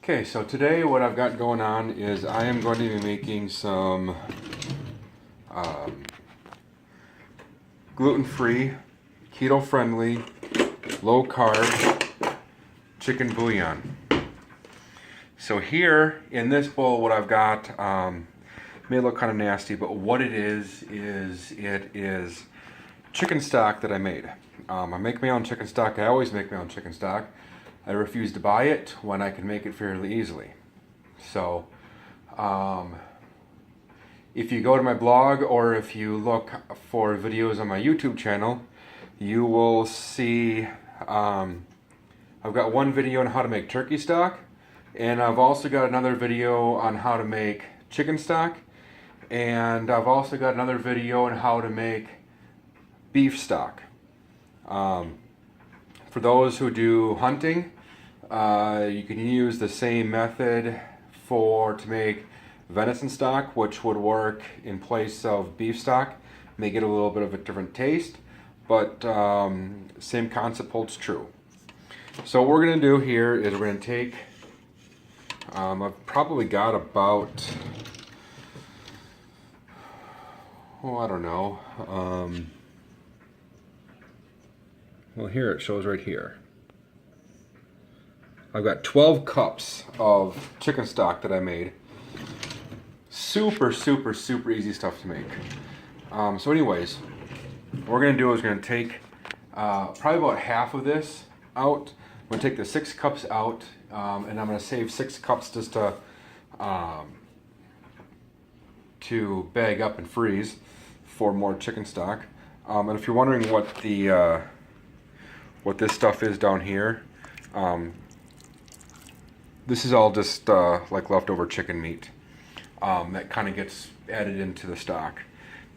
Okay, so today what I've got going on is I am going to be making some gluten-free, keto-friendly, low-carb chicken bouillon. So here in this bowl, what I've got may look kind of nasty, but what it is chicken stock that I made. I make my own chicken stock. I always make my own chicken stock. I refuse to buy it when I can make it fairly easily. So if you go to my blog or if you look for videos on my YouTube channel, you will see I've got one video on how to make turkey stock, and I've also got another video on how to make chicken stock, and I've also got another video on how to make beef stock. For those who do hunting, you can use the same method to make venison stock, which would work in place of beef stock. May get a little bit of a different taste, but same concept holds true. So what we're going to do here is we're going to take, I've probably got about, I don't know, well, here it shows right here. I've got 12 cups of chicken stock that I made. Super easy stuff to make. So anyways, what we're gonna do is we're gonna take probably about half of this out. I'm gonna take the 6 cups out, and I'm gonna save 6 cups just to bag up and freeze for more chicken stock. And if you're wondering what the what this stuff is down here, this is all just like leftover chicken meat that kind of gets added into the stock.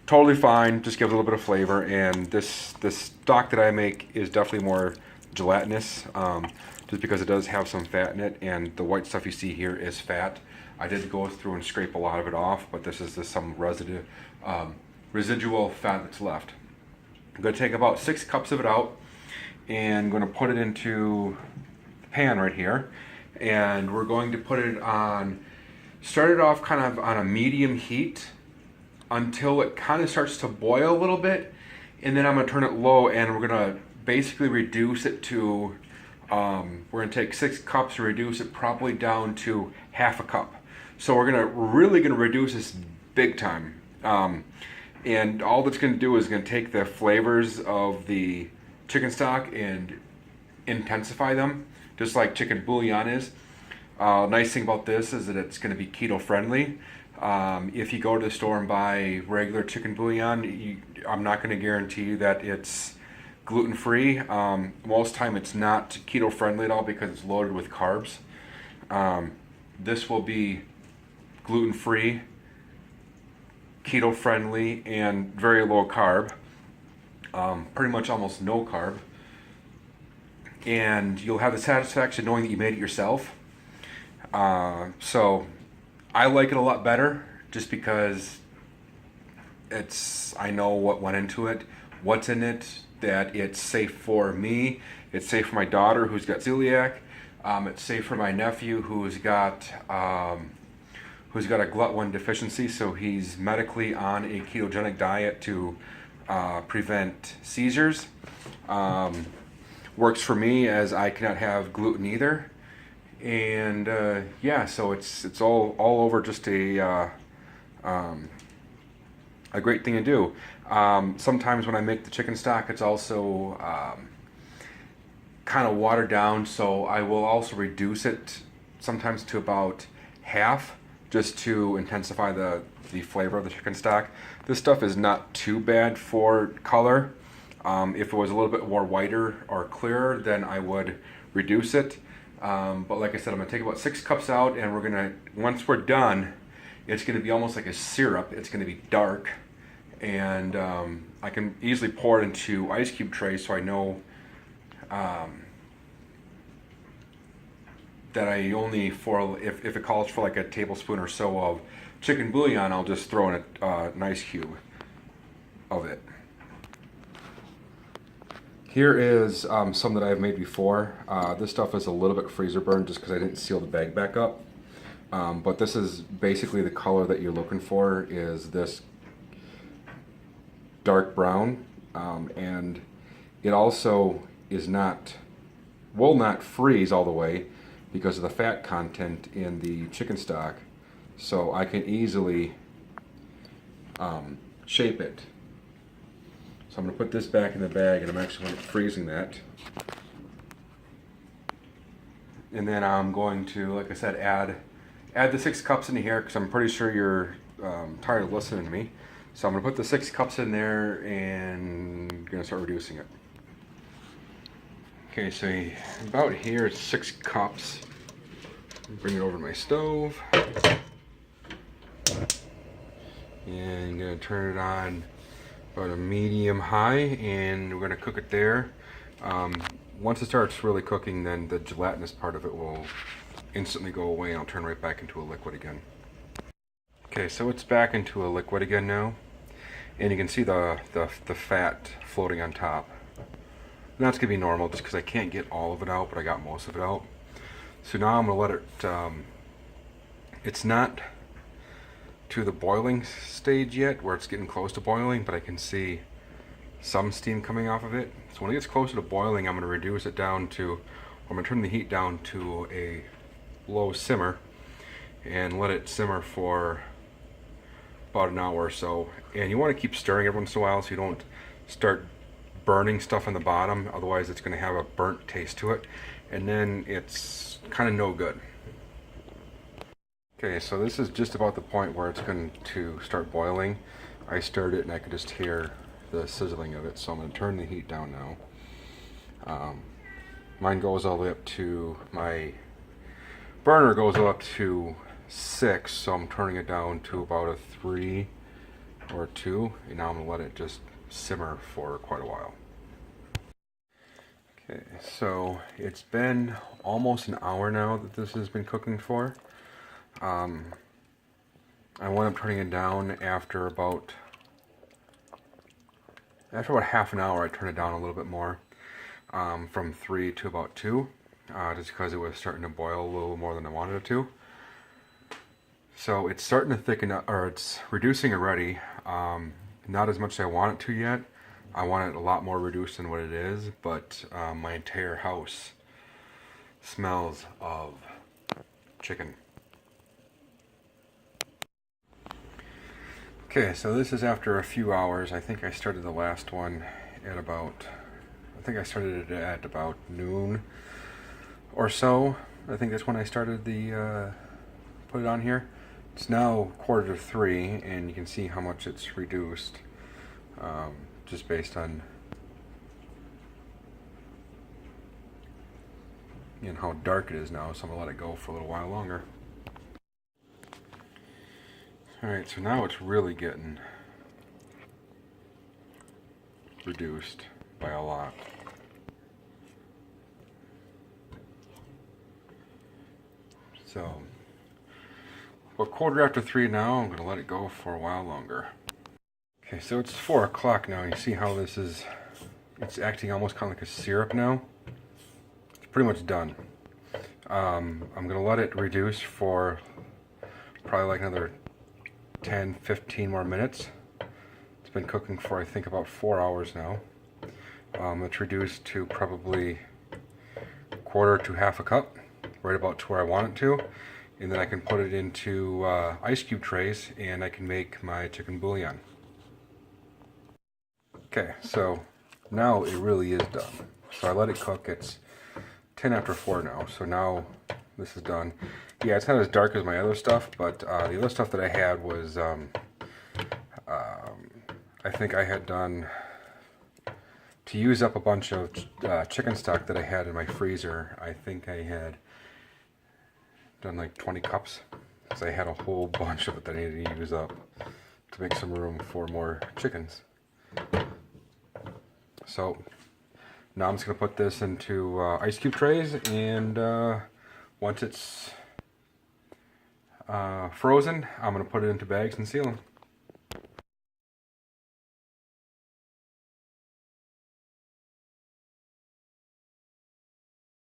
Totally fine, just gives a little bit of flavor, and this stock that I make is definitely more gelatinous, just because it does have some fat in it, and the white stuff you see here is fat. I did go through and scrape a lot of it off, but this is just some residual fat that's left. I'm going to take about 6 cups of it out, and I'm going to put it into the pan right here, and we're going to put it on, start it off kind of on a medium heat until it kind of starts to boil a little bit, and then I'm going to turn it low, and we're going to basically reduce it to, we're going to take 6 cups and reduce it probably down to half a cup. So we're really going to reduce this big time, and all that's going to do is going to take the flavors of the chicken stock and intensify them, just like chicken bouillon is. Nice thing about this is that it's going to be keto friendly. If you go to the store and buy regular chicken bouillon, I'm not going to guarantee you that it's gluten free. Most time it's not keto friendly at all because it's loaded with carbs. This will be gluten free, keto friendly, and very low carb. Pretty much almost no carb, and you'll have the satisfaction knowing that you made it yourself. So I like it a lot better just because I know what went into it, what's in it, that it's safe for me, it's safe for my daughter who's got celiac, it's safe for my nephew who's got a GLUT1 deficiency, so he's medically on a ketogenic diet to prevent seizures. Works for me as I cannot have gluten either, and yeah, so it's all over just a great thing to do. Sometimes when I make the chicken stock, it's also kind of watered down, so I will also reduce it sometimes to about half just to intensify the flavor of the chicken stock. This stuff is not too bad for color. If it was a little bit more whiter or clearer, then I would reduce it. But like I said, I'm going to take about 6 cups out, and once we're done, it's going to be almost like a syrup. It's going to be dark, and I can easily pour it into ice cube trays, so I know that I only, if it calls for like a tablespoon or so of chicken bouillon, I'll just throw in an ice cube of it. Here is some that I've made before. This stuff is a little bit freezer burned just because I didn't seal the bag back up. But this is basically the color that you're looking for, is this dark brown. And it also will not freeze all the way because of the fat content in the chicken stock. So I can easily shape it. So I'm going to put this back in the bag, and I'm actually freezing that. And then I'm going to, like I said, add the 6 cups into here because I'm pretty sure you're tired of listening to me. So I'm going to put the 6 cups in there and going to start reducing it. Okay, so about here it's 6 cups. Bring it over to my stove. And I'm going to turn it on about a medium high, and we're going to cook it there. Once it starts really cooking, then the gelatinous part of it will instantly go away, and I'll turn right back into a liquid again. Okay, so it's back into a liquid again now, and you can see the fat floating on top. And that's going to be normal just because I can't get all of it out, but I got most of it out. So now I'm going to let it, it's not to the boiling stage yet where it's getting close to boiling, but I can see some steam coming off of it. So when it gets closer to boiling, I'm going to reduce it down to, I'm going to turn the heat down to a low simmer and let it simmer for about an hour or so. And you want to keep stirring every once in a while so you don't start burning stuff on the bottom, otherwise it's going to have a burnt taste to it, and then it's kind of no good. Okay, so this is just about the point where it's going to start boiling. I stirred it and I could just hear the sizzling of it, so I'm going to turn the heat down now. Mine goes all the way up to, my burner goes up to 6, so I'm turning it down to about a 3 or 2, and now I'm going to let it just simmer for quite a while. Okay, so it's been almost an hour now that this has been cooking for. I wound up turning it down after about half an hour. I turned it down a little bit more, from 3 to about 2, just because it was starting to boil a little more than I wanted it to. So it's starting to thicken up, or it's reducing already. Not as much as I want it to yet. I want it a lot more reduced than what it is, but my entire house smells of chicken. Okay, so this is after a few hours. I think I started the last one at about, noon or so. I think that's when I started the, put it on here. It's now 2:45, and you can see how much it's reduced, just based on how dark it is now, so I'm going to let it go for a little while longer. Alright, so now it's really getting reduced by a lot. So, we're 3:15 now. I'm going to let it go for a while longer. Okay, so it's 4 o'clock now. You see how this is, it's acting almost kind of like a syrup now. It's pretty much done. I'm going to let it reduce for probably like another 10-15 more minutes. It's been cooking for I think about 4 hours now. It's reduced to probably 1/4 to 1/2 cup, right about to where I want it to, and then I can put it into ice cube trays and I can make my chicken bouillon. Okay, so now it really is done. So I let it cook. It's 10 after 4 now, so now this is done. Yeah, it's not as dark as my other stuff, but the other stuff that I had was, I think I had done, to use up a bunch of chicken stock that I had in my freezer, I think I had done like 20 cups, because I had a whole bunch of it that I needed to use up to make some room for more chickens. So now I'm just going to put this into ice cube trays, and once it's frozen, I'm going to put it into bags and seal them.